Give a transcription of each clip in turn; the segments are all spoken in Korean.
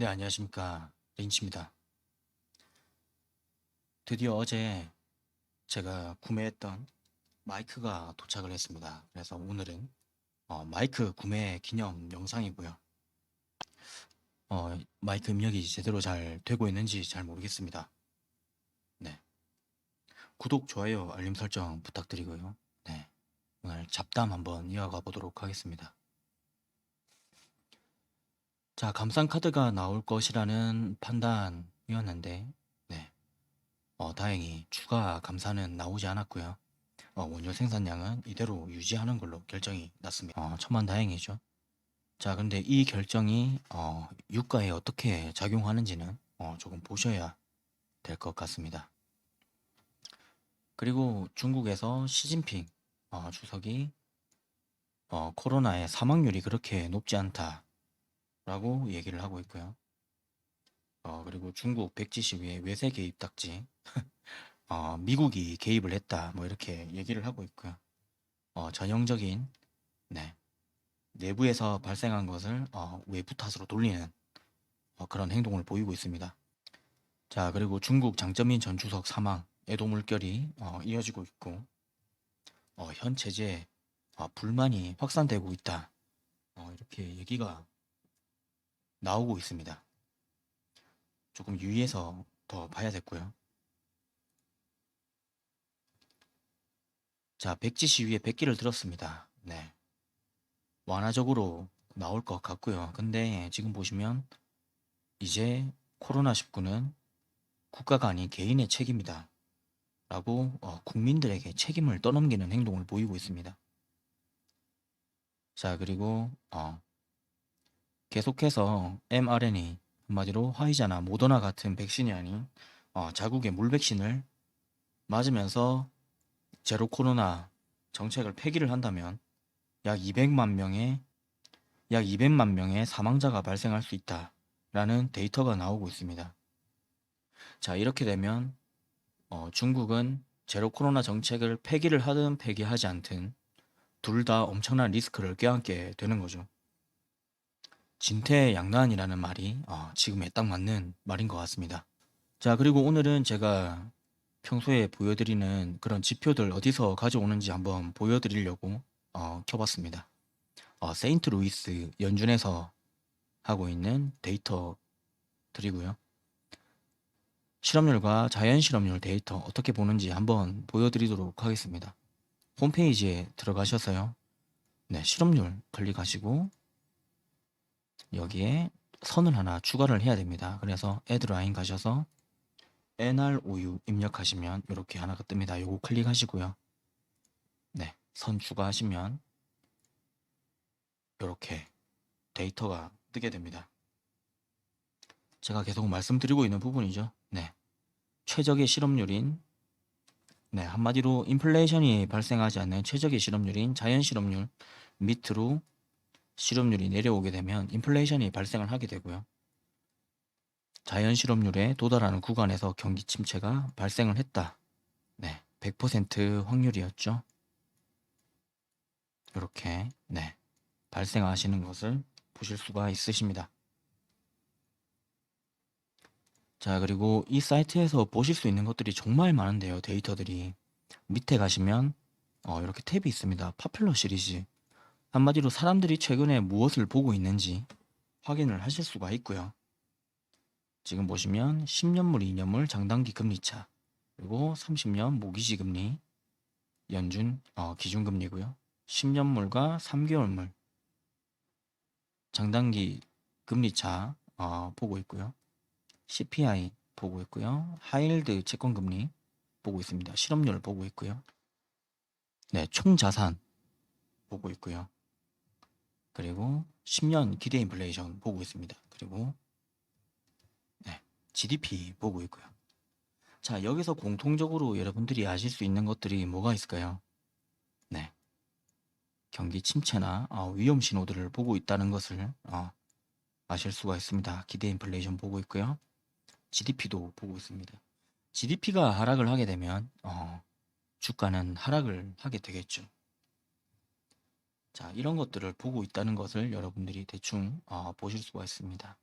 네, 안녕하십니까. 린치입니다. 드디어 어제 제가 구매했던 마이크가 도착을 했습니다. 그래서 오늘은 마이크 구매 기념 영상이고요. 마이크 입력이 제대로 잘 되고 있는지 잘 모르겠습니다. 네. 구독, 좋아요, 알림 설정 부탁드리고요. 네. 오늘 잡담 한번 이어가 보도록 하겠습니다. 자, 감상 카드가 나올 것이라는 판단이었는데, 네. 다행히 추가 감사는 나오지 않았고요. 원료 생산량은 이대로 유지하는 걸로 결정이 났습니다. 천만다행이죠. 자, 근데 이 결정이 유가에 어떻게 작용하는지는 조금 보셔야 될 것 같습니다. 그리고 중국에서 시진핑 주석이 코로나의 사망률이 그렇게 높지 않다라고 얘기를 하고 있고요. 그리고 중국 백지 시위에 외세 개입 딱지, 미국이 개입을 했다, 뭐 이렇게 얘기를 하고 있고요. 전형적인 네, 내부에서 발생한 것을 외부 탓으로 돌리는 그런 행동을 보이고 있습니다. 자, 그리고 중국 장점인 전 주석 사망, 애도 물결이 이어지고 있고 현 체제에 불만이 확산되고 있다. 이렇게 얘기가 나오고 있습니다. 조금 유의해서 더 봐야겠고요. 자, 백지 시위에 백기를 들었습니다. 네, 완화적으로 나올 것 같고요. 근데 지금 보시면 이제 코로나19는 국가가 아닌 개인의 책임이다 라고 국민들에게 책임을 떠넘기는 행동을 보이고 있습니다. 자, 그리고 계속해서 mRNA, 한마디로 화이자나 모더나 같은 백신이 아닌 자국의 물백신을 맞으면서 제로 코로나 정책을 폐기를 한다면 약 200만 명의 약 200만 명의 사망자가 발생할 수 있다라는 데이터가 나오고 있습니다. 자, 이렇게 되면 중국은 제로 코로나 정책을 폐기를 하든 폐기하지 않든 둘 다 엄청난 리스크를 껴안게 되는 거죠. 진퇴양난이라는 말이 지금에 딱 맞는 말인 것 같습니다. 자, 그리고 오늘은 제가 평소에 보여드리는 그런 지표들 어디서 가져오는지 한번 보여드리려고 켜봤습니다. 세인트루이스 연준에서 하고 있는 데이터들이고요. 실업률과 자연실업률 데이터 어떻게 보는지 한번 보여드리도록 하겠습니다. 홈페이지에 들어가셔서요. 네, 실업률 클릭하시고 여기에 선을 하나 추가를 해야 됩니다. 그래서 add line 가셔서 NROU 입력하시면 이렇게 하나가 뜹니다. 요거 클릭하시고요. 네, 선 추가하시면 이렇게 데이터가 뜨게 됩니다. 제가 계속 말씀드리고 있는 부분이죠. 네, 최적의 실업률인 네, 한마디로 인플레이션이 발생하지 않는 최적의 실업률인 자연 실업률 밑으로 실업률이 내려오게 되면 인플레이션이 발생을 하게 되고요. 자연 실업률에 도달하는 구간에서 경기 침체가 발생을 했다. 네, 100% 확률이었죠. 이렇게 네, 발생하시는 것을 보실 수가 있으십니다. 자, 그리고 이 사이트에서 보실 수 있는 것들이 정말 많은데요. 데이터들이 밑에 가시면 이렇게 탭이 있습니다. 파퓰러 시리즈, 한마디로 사람들이 최근에 무엇을 보고 있는지 확인을 하실 수가 있고요. 지금 보시면 10년물, 2년물 장단기 금리차, 그리고 30년 모기지 금리, 연준 기준금리고요. 10년물과 3개월물 장단기 금리차 보고 있고요. CPI 보고 있고요. 하이힐드 채권금리 보고 있습니다. 실업률 보고 있고요. 네, 총자산 보고 있고요. 그리고 10년 기대 인플레이션 보고 있습니다. 그리고 네, GDP 보고 있고요. 자, 여기서 공통적으로 여러분들이 아실 수 있는 것들이 뭐가 있을까요? 네, 경기 침체나 위험 신호들을 보고 있다는 것을 아실 수가 있습니다. 기대 인플레이션 보고 있고요. GDP도 보고 있습니다. GDP가 하락을 하게 되면 주가는 하락을 하게 되겠죠. 자, 이런 것들을 보고 있다는 것을 여러분들이 대충 보실 수가 있습니다.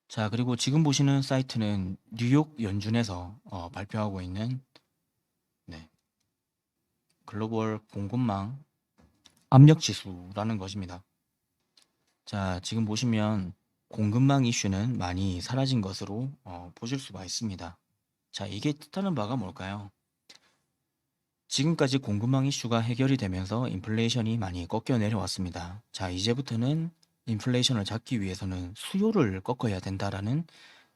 자, 그리고 지금 보시는 사이트는 뉴욕 연준에서 발표하고 있는 네, 글로벌 공급망 압력 지수라는 것입니다. 자, 지금 보시면 공급망 이슈는 많이 사라진 것으로 보실 수가 있습니다. 자, 이게 뜻하는 바가 뭘까요? 지금까지 공급망 이슈가 해결이 되면서 인플레이션이 많이 꺾여 내려왔습니다. 자, 이제부터는 인플레이션을 잡기 위해서는 수요를 꺾어야 된다라는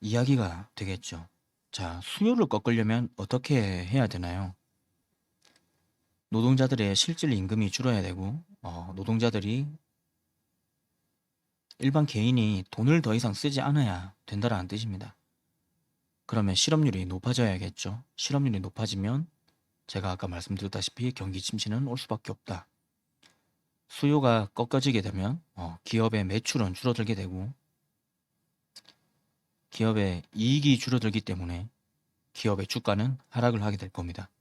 이야기가 되겠죠. 자, 수요를 꺾으려면 어떻게 해야 되나요? 노동자들의 실질 임금이 줄어야 되고, 노동자들이 일반 개인이 돈을 더 이상 쓰지 않아야 된다라는 뜻입니다. 그러면 실업률이 높아져야겠죠. 실업률이 높아지면 제가 아까 말씀드렸다시피 경기 침체는 올 수밖에 없다. 수요가 꺾어지게 되면 기업의 매출은 줄어들게 되고 기업의 이익이 줄어들기 때문에 기업의 주가는 하락을 하게 될 겁니다.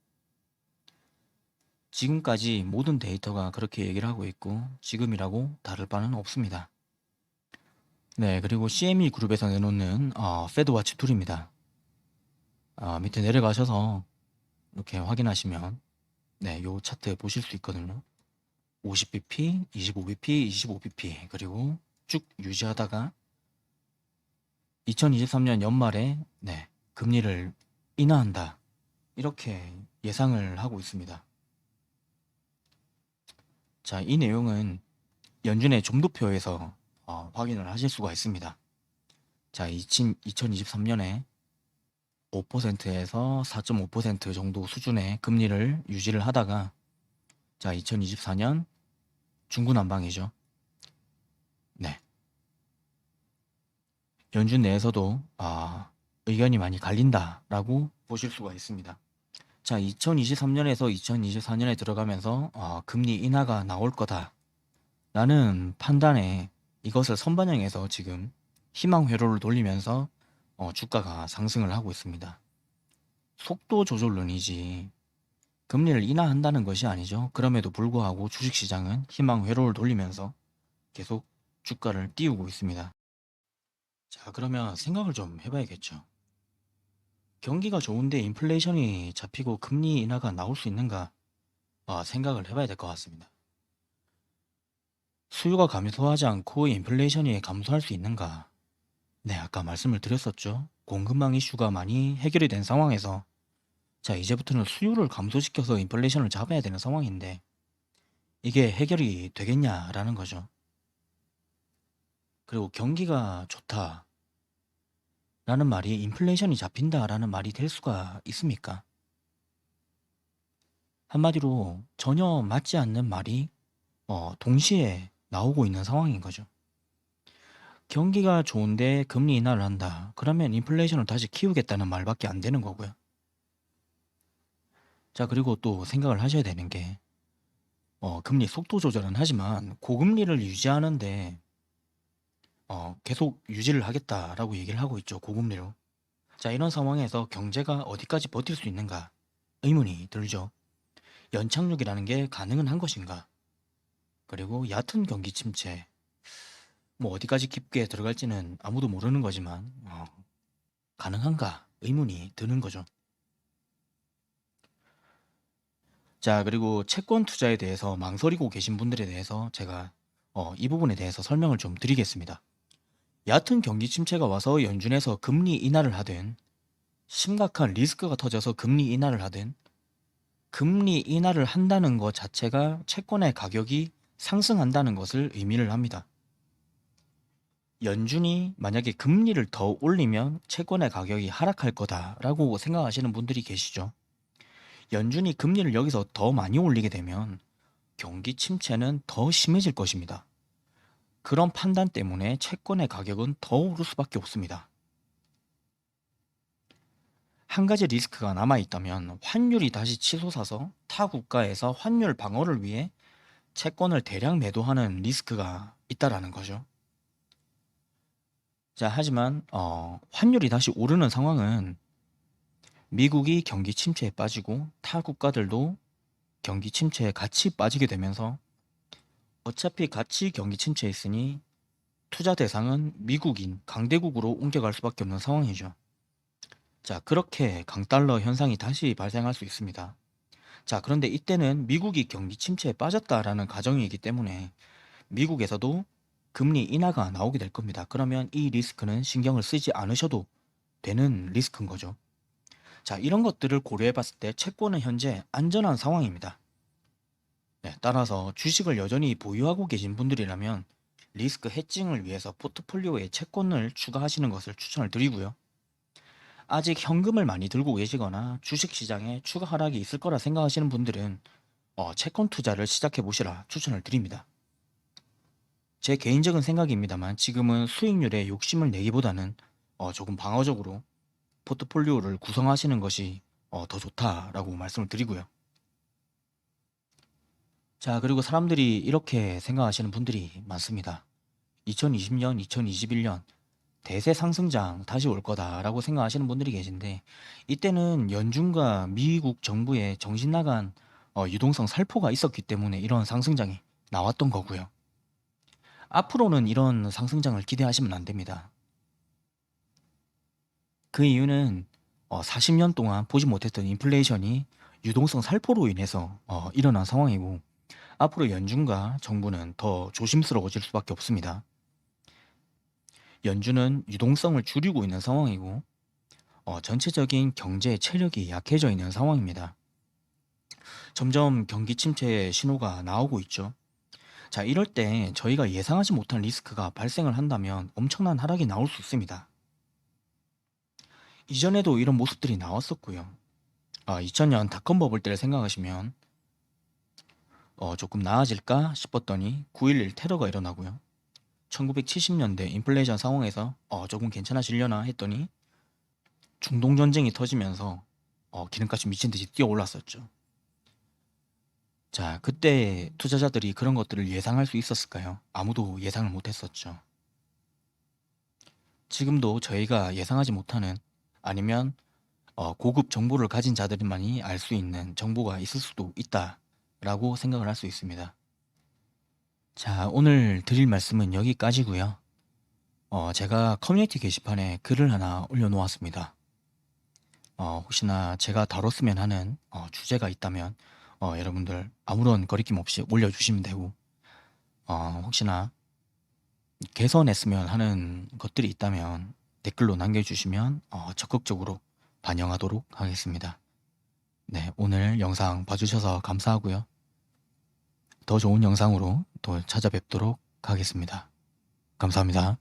지금까지 모든 데이터가 그렇게 얘기를 하고 있고 지금이라고 다를 바는 없습니다. 네, 그리고 CME 그룹에서 내놓는 페드워치 툴입니다. 밑에 내려가셔서 이렇게 확인하시면 네, 요 차트 보실 수 있거든요. 50bp, 25bp, 25bp 그리고 쭉 유지하다가 2023년 연말에 네, 금리를 인하한다. 이렇게 예상을 하고 있습니다. 자, 이 내용은 연준의 점도표에서 확인을 하실 수가 있습니다. 자, 2023년에 5%에서 4.5% 정도 수준의 금리를 유지를 하다가 자, 2024년 중구난방이죠. 네. 연준 내에서도 의견이 많이 갈린다라고 보실 수가 있습니다. 자, 2023년에서 2024년에 들어가면서 금리 인하가 나올 거다라는 판단에 이것을 선반영해서 지금 희망 회로를 돌리면서 주가가 상승을 하고 있습니다. 속도 조절론이지 금리를 인하한다는 것이 아니죠. 그럼에도 불구하고 주식시장은 희망 회로를 돌리면서 계속 주가를 띄우고 있습니다. 자, 그러면 생각을 좀 해봐야겠죠. 경기가 좋은데 인플레이션이 잡히고 금리 인하가 나올 수 있는가? 생각을 해봐야 될 것 같습니다. 수요가 감소하지 않고 인플레이션이 감소할 수 있는가? 네, 아까 말씀을 드렸었죠. 공급망 이슈가 많이 해결이 된 상황에서 자, 이제부터는 수요를 감소시켜서 인플레이션을 잡아야 되는 상황인데 이게 해결이 되겠냐라는 거죠. 그리고 경기가 좋다라는 말이 인플레이션이 잡힌다라는 말이 될 수가 있습니까? 한마디로 전혀 맞지 않는 말이 동시에 나오고 있는 상황인 거죠. 경기가 좋은데 금리 인하를 한다. 그러면 인플레이션을 다시 키우겠다는 말밖에 안 되는 거고요. 자, 그리고 또 생각을 하셔야 되는 게 금리 속도 조절은 하지만 고금리를 유지하는데 계속 유지를 하겠다라고 얘기를 하고 있죠. 고금리로. 자, 이런 상황에서 경제가 어디까지 버틸 수 있는가 의문이 들죠. 연착륙이라는 게 가능은 한 것인가? 그리고 얕은 경기 침체 뭐 어디까지 깊게 들어갈지는 아무도 모르는 거지만 가능한가 의문이 드는 거죠. 자, 그리고 채권 투자에 대해서 망설이고 계신 분들에 대해서 제가 이 부분에 대해서 설명을 좀 드리겠습니다. 얕은 경기 침체가 와서 연준에서 금리 인하를 하든 심각한 리스크가 터져서 금리 인하를 하든 금리 인하를 한다는 것 자체가 채권의 가격이 상승한다는 것을 의미를 합니다. 연준이 만약에 금리를 더 올리면 채권의 가격이 하락할 거다라고 생각하시는 분들이 계시죠. 연준이 금리를 여기서 더 많이 올리게 되면 경기 침체는 더 심해질 것입니다. 그런 판단 때문에 채권의 가격은 더 오를 수밖에 없습니다. 한 가지 리스크가 남아있다면 환율이 다시 치솟아서 타 국가에서 환율 방어를 위해 채권을 대량 매도하는 리스크가 있다라는 거죠. 자, 하지만 환율이 다시 오르는 상황은 미국이 경기 침체에 빠지고 타 국가들도 경기 침체에 같이 빠지게 되면서 어차피 같이 경기 침체에 있으니 투자 대상은 미국인 강대국으로 옮겨갈 수밖에 없는 상황이죠. 자, 그렇게 강달러 현상이 다시 발생할 수 있습니다. 자, 그런데 이때는 미국이 경기 침체에 빠졌다라는 가정이기 때문에 미국에서도 금리 인하가 나오게 될 겁니다. 그러면 이 리스크는 신경을 쓰지 않으셔도 되는 리스크인 거죠. 자, 이런 것들을 고려해 봤을 때 채권은 현재 안전한 상황입니다. 네, 따라서 주식을 여전히 보유하고 계신 분들이라면 리스크 해칭을 위해서 포트폴리오에 채권을 추가하시는 것을 추천을 드리고요. 아직 현금을 많이 들고 계시거나 주식시장에 추가 하락이 있을 거라 생각하시는 분들은 채권 투자를 시작해 보시라 추천을 드립니다. 제 개인적인 생각입니다만 지금은 수익률에 욕심을 내기보다는 조금 방어적으로 포트폴리오를 구성하시는 것이 더 좋다라고 말씀을 드리고요. 자, 그리고 사람들이 이렇게 생각하시는 분들이 많습니다. 2020년, 2021년 대세 상승장 다시 올 거다라고 생각하시는 분들이 계신데 이때는 연준과 미국 정부의 정신 나간 유동성 살포가 있었기 때문에 이런 상승장이 나왔던 거고요. 앞으로는 이런 상승장을 기대하시면 안 됩니다. 그 이유는 40년 동안 보지 못했던 인플레이션이 유동성 살포로 인해서 일어난 상황이고 앞으로 연준과 정부는 더 조심스러워질 수밖에 없습니다. 연준은 유동성을 줄이고 있는 상황이고 전체적인 경제 체력이 약해져 있는 상황입니다. 점점 경기 침체의 신호가 나오고 있죠. 자, 이럴 때 저희가 예상하지 못한 리스크가 발생을 한다면 엄청난 하락이 나올 수 있습니다. 이전에도 이런 모습들이 나왔었고요. 2000년 닷컴 버블 때를 생각하시면 조금 나아질까 싶었더니 9.11 테러가 일어나고요. 1970년대 인플레이션 상황에서 조금 괜찮아지려나 했더니 중동전쟁이 터지면서 기름값이 미친듯이 뛰어올랐었죠. 자, 그때 투자자들이 그런 것들을 예상할 수 있었을까요? 아무도 예상을 못했었죠. 지금도 저희가 예상하지 못하는 아니면 고급 정보를 가진 자들만이 알 수 있는 정보가 있을 수도 있다라고 생각을 할 수 있습니다. 자, 오늘 드릴 말씀은 여기까지고요. 제가 커뮤니티 게시판에 글을 하나 올려놓았습니다. 혹시나 제가 다뤘으면 하는 주제가 있다면 여러분들 아무런 거리낌 없이 올려주시면 되고 혹시나 개선했으면 하는 것들이 있다면 댓글로 남겨주시면 적극적으로 반영하도록 하겠습니다. 네, 오늘 영상 봐주셔서 감사하고요. 더 좋은 영상으로 또 찾아뵙도록 하겠습니다. 감사합니다.